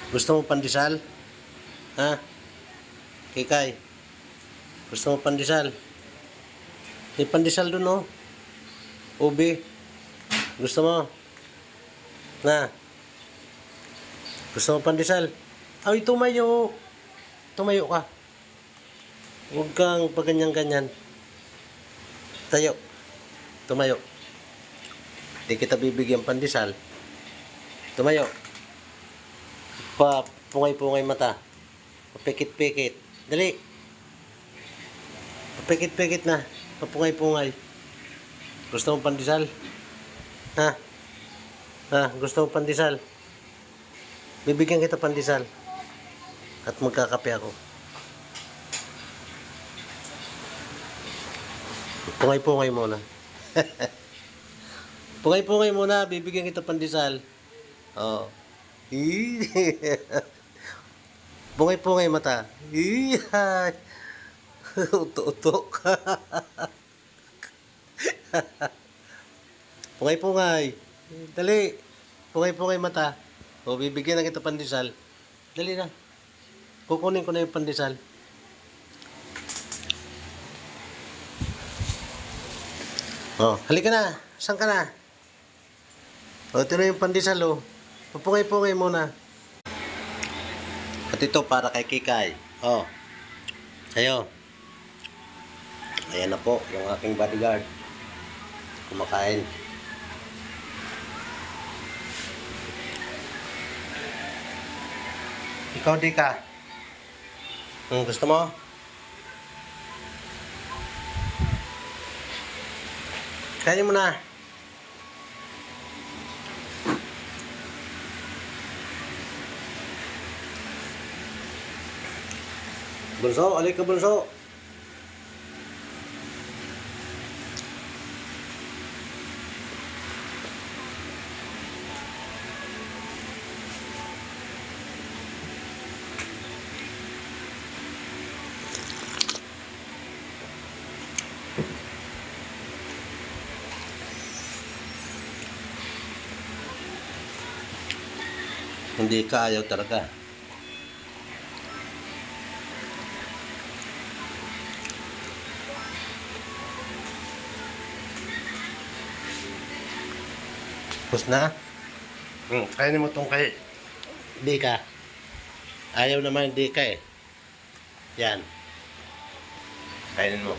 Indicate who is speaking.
Speaker 1: Gusto mo pandesal? Ha? Kikay? Gusto mo pandesal? May pandesal dun, oh. Ube. Gusto mo? Na? Gusto mo pandesal? Ay, tumayo. Tumayo ka. Huwag kang paganyan-ganyan. Tayo. Tumayo. Di kita bibigyan pandesal. Tumayo. Pungay-pungay mata. Papikit-pikit. Dali. Papikit-pikit na. Papungay-pungay. Gusto mo pandesal? Ha? Ha? Gusto mo pandesal? Bibigyan kita pandesal. At magkakape ako. Pungay-pungay muna. Pungay-pungay muna. Bibigyan kita pandesal. Oh. Pungay-pungay mata. Uto-utok. Pungay-pungay. Dali. Pungay-pungay mata. O, bibigyan na kita pandesal. Dali na. Kukunin ko na yung pandesal. O, halika na. Saan ka na? O, ito na yung pandesal, o. Papungay-pungay muna. At ito para kay Kikay. O. Sa'yo. Ayan na po, yung aking bodyguard. Kumakain. Ikaw di ka. Gusto mo? Kainin mo na. Bunso, alik ka bunso. Hindi ka, ayaw talaga. Tapos na? Kainin mo tong kay di ka. Ayaw naman di ka eh. Yan. Kainin mo.